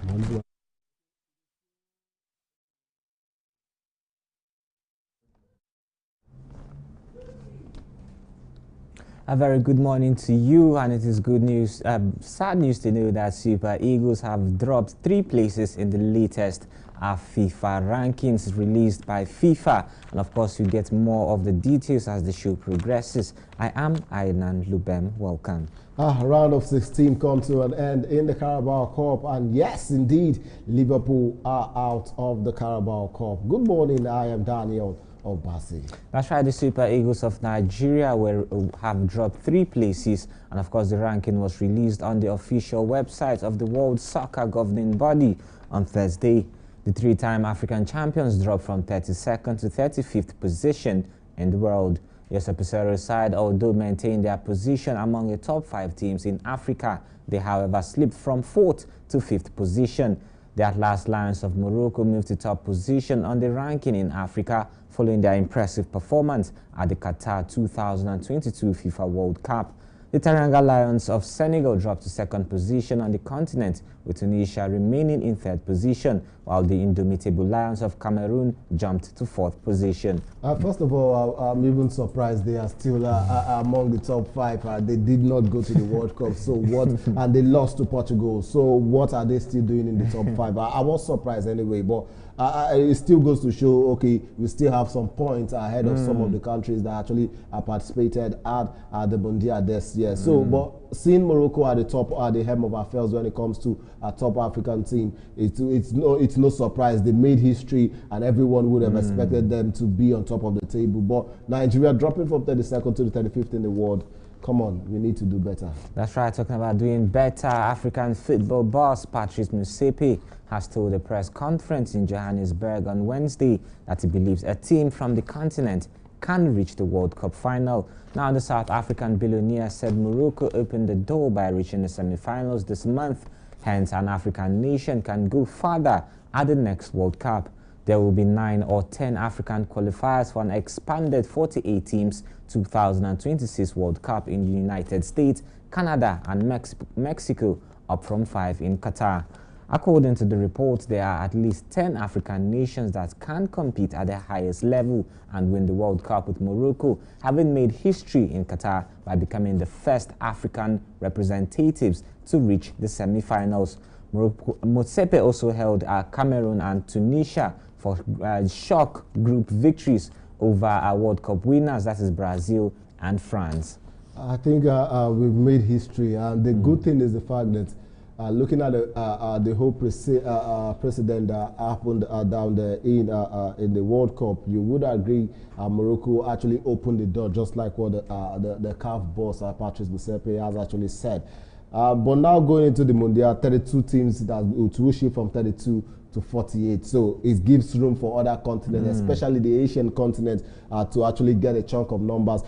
A very good morning to you, and it is good news, sad news to know that Super Eagles have dropped 3 places in the latest FIFA rankings released by FIFA. And of course, you get more of the details as the show progresses. I am Ainan Lubem. Welcome. Round of 16 come to an end in the Carabao Cup, and yes, indeed, Liverpool are out of the Carabao Cup. Good morning, I am Daniel Obasi. That's right, the Super Eagles of Nigeria have dropped 3 places, and of course the ranking was released on the official website of the World Soccer governing body on Thursday. The 3-time African champions dropped from 32nd to 35th position in the world. Yes, Pesero's side, although maintained their position among the top 5 teams in Africa, they however slipped from 4th to 5th position. The Atlas Lions of Morocco moved to top position on the ranking in Africa following their impressive performance at the Qatar 2022 FIFA World Cup. The Teranga Lions of Senegal dropped to 2nd position on the continent, with Tunisia remaining in 3rd position, while the Indomitable Lions of Cameroon jumped to 4th position. First of all, I'm even surprised they are still among the top 5. They did not go to the World Cup, so what? And they lost to Portugal, so what are they still doing in the top 5? I was surprised anyway, but it still goes to show, okay, we still have some points ahead of some of the countries that actually participated at the Mondial this year. So, but seeing Morocco at the top, at the hem of affairs when it comes to a top African team, it's no surprise. They made history, and everyone would have expected them to be on top of the table. But Nigeria dropping from 32nd to the 35th in the world. Come on, we need to do better. That's right, talking about doing better. African football boss Patrice Motsepe has told a press conference in Johannesburg on Wednesday that he believes a team from the continent can reach the World Cup final. Now, the South African billionaire said Morocco opened the door by reaching the semi-finals this month. Hence, an African nation can go further at the next World Cup. There will be 9 or 10 African qualifiers for an expanded 48 teams 2026 World Cup in the United States, Canada and Mexico, up from 5 in Qatar. According to the report, there are at least 10 African nations that can compete at the highest level and win the World Cup, with Morocco having made history in Qatar by becoming the first African representatives to reach the semi-finals. Motsepe also held Cameroon and Tunisia for shock group victories over our World Cup winners, that is Brazil and France. I think we've made history, and the good thing is the fact that looking at the whole precedent that happened down there in the World Cup, you would agree Morocco actually opened the door, just like what the CAF boss Patrice Motsepe has actually said. But now going into the Mondial, 32 teams that will shift from 32 to 48. So it gives room for other continents, especially the Asian continent, to actually get a chunk of numbers.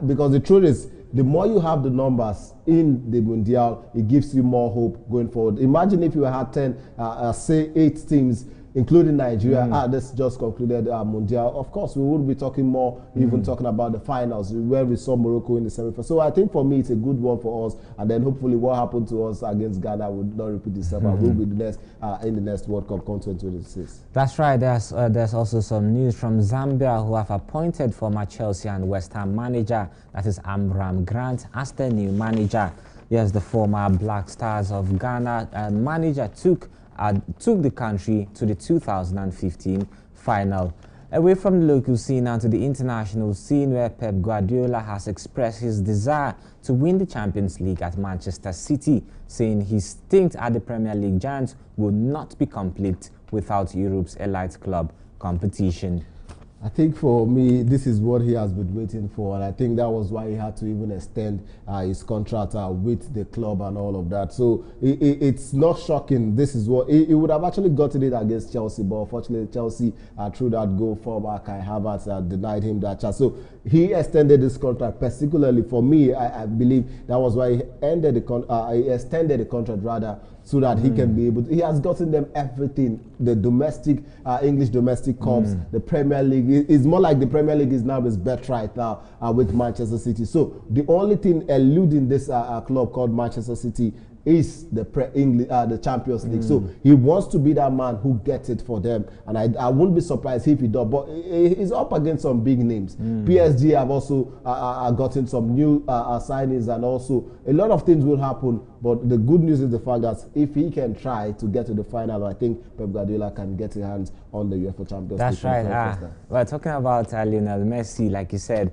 Because the truth is, the more you have the numbers in the Mondial, it gives you more hope going forward. Imagine if you had 10, say 8 teams, including Nigeria. This just concluded Mondial. Of course, we would be talking more, even talking about the finals, where we saw Morocco in the semi-final. So I think for me, it's a good one for us. And then hopefully what happened to us against Ghana would not repeat itself. We'll be the next in the next World Cup, 2026. That's right. There's also some news from Zambia, who have appointed former Chelsea and West Ham manager, that is Amram Grant, as their new manager. Yes, the former Black Stars of Ghana manager took the country to the 2015 final. Away from the local scene now to the international scene, where Pep Guardiola has expressed his desire to win the Champions League at Manchester City, saying his stint at the Premier League giants would not be complete without Europe's elite club competition. I think for me, this is what he has been waiting for, and I think that was why he had to even extend his contract with the club and all of that. So it's not shocking. This is what he would have actually gotten it against Chelsea, but unfortunately Chelsea, through that goal from Kai Havertz, denied him that chance. So he extended this contract. Particularly for me, I believe that was why he ended he extended the contract rather, so that he can be able to, he has gotten them everything, the domestic, English domestic cups, the Premier League. It's more like the Premier League is now his bet right now with Manchester City. So the only thing eluding this club called Manchester City is the Champions League. So he wants to be that man who gets it for them, and I wouldn't be surprised if he does. But he's up against some big names. PSG have also gotten some new signings, and also a lot of things will happen. But the good news is the fact that if he can try to get to the final, I think Pep Guardiola can get his hands on the UEFA Champions League. That's right. We're talking about Lionel Messi, like you said.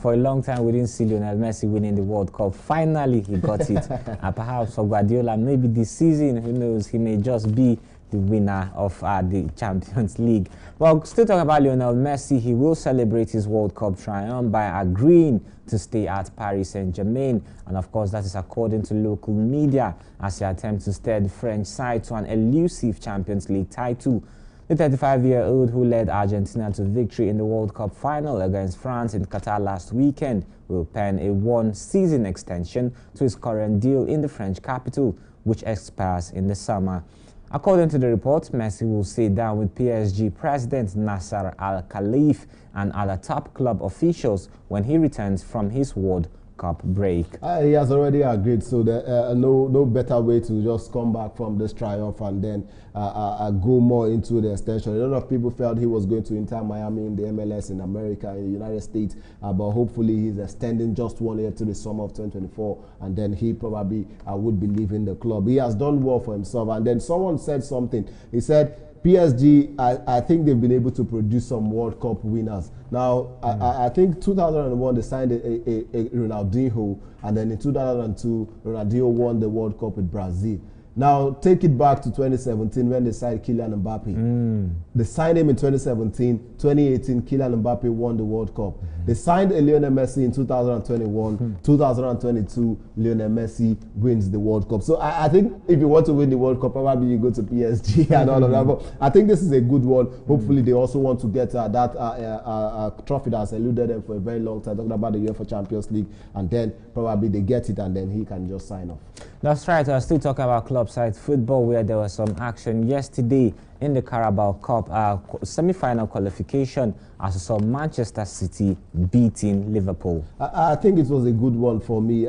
For a long time, we didn't see Lionel Messi winning the World Cup. Finally, he got it. Perhaps for Guardiola, maybe this season, who knows, he may just be the winner of the Champions League. Well, still talking about Lionel Messi, he will celebrate his World Cup triumph by agreeing to stay at Paris Saint-Germain. And of course, that is according to local media as he attempts to steer the French side to an elusive Champions League title. The 35-year-old who led Argentina to victory in the World Cup final against France in Qatar last weekend will pen a one-season extension to his current deal in the French capital, which expires in the summer. According to the report, Messi will sit down with PSG president Nasser Al-Khelaifi and other top club officials when he returns from his World Cup break. He has already agreed, so there no better way to just come back from this triumph and then go more into the extension. A lot of people felt he was going to Inter Miami in the MLS in America, in the United States, but hopefully he's extending just 1 year to the summer of 2024, and then he probably would be leaving the club. He has done well for himself, and then someone said something. He said, PSG, I think they've been able to produce some World Cup winners. Now, I think 2001 they signed a Ronaldinho, and then in 2002 Ronaldinho won the World Cup with Brazil. Now, take it back to 2017 when they signed Kylian Mbappe. They signed him in 2017. 2018, Kylian Mbappe won the World Cup. They signed Lionel Messi in 2021. 2022, Lionel Messi wins the World Cup. So I think if you want to win the World Cup, probably you go to PSG and all of that. But I think this is a good one. Hopefully, they also want to get that trophy that has eluded them for a very long time. Talking about the UEFA Champions League, and then probably they get it, and then he can just sign off. That's right. I was still talking about club-side football, where there was some action yesterday in the Carabao Cup semi-final qualification as we saw Manchester City beating Liverpool. I think it was a good one for me.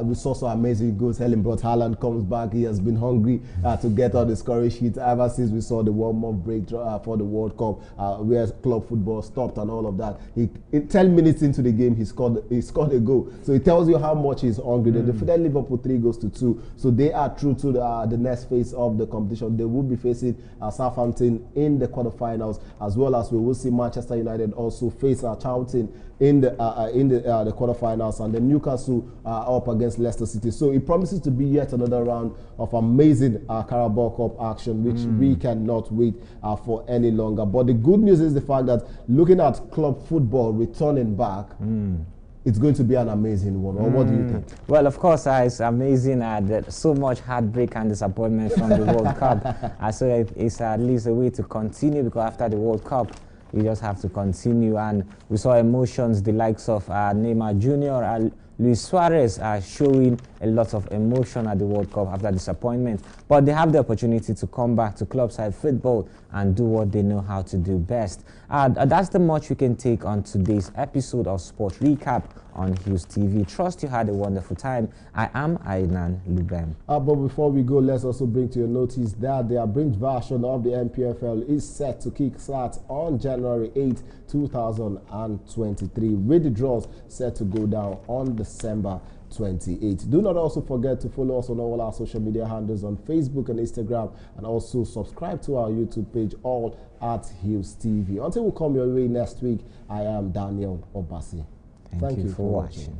We saw some amazing goals. Erling Braut Haaland comes back. He has been hungry to get on the scoring sheet ever since we saw the warm-up break for the World Cup, where club football stopped and all of that. 10 minutes into the game, he scored a goal. So it tells you how much he's hungry. They defeated Liverpool 3-2. So they are through to the next phase of the competition. They will be facing Southampton in the quarterfinals, as well as we will see Manchester United also face Charlton in the quarterfinals, and then Newcastle up against Leicester City. So it promises to be yet another round of amazing Carabao Cup action, which we cannot wait for any longer. But the good news is the fact that looking at club football returning back, it's going to be an amazing one. Or what do you think? Well, of course, it's amazing. So much heartbreak and disappointment from the World Cup. So it's at least a way to continue, because after the World Cup, we just have to continue. And we saw emotions, the likes of Neymar Jr., Luis Suarez are showing a lot of emotion at the World Cup after disappointment. But they have the opportunity to come back to club-side football and do what they know how to do best. That's the much we can take on today's episode of Sport Recap on Hughes TV. Trust you had a wonderful time. I am Ainan Lubem. But before we go, let's also bring to your notice that the abridged version of the NPFL is set to kick-start on January 8, 2023, with the draws set to go down on December 28. Do not also forget to follow us on all our social media handles on Facebook and Instagram, and also subscribe to our YouTube page, all at Hughes TV. Until we come your way next week, I am Daniel Obasi. Thank you for watching.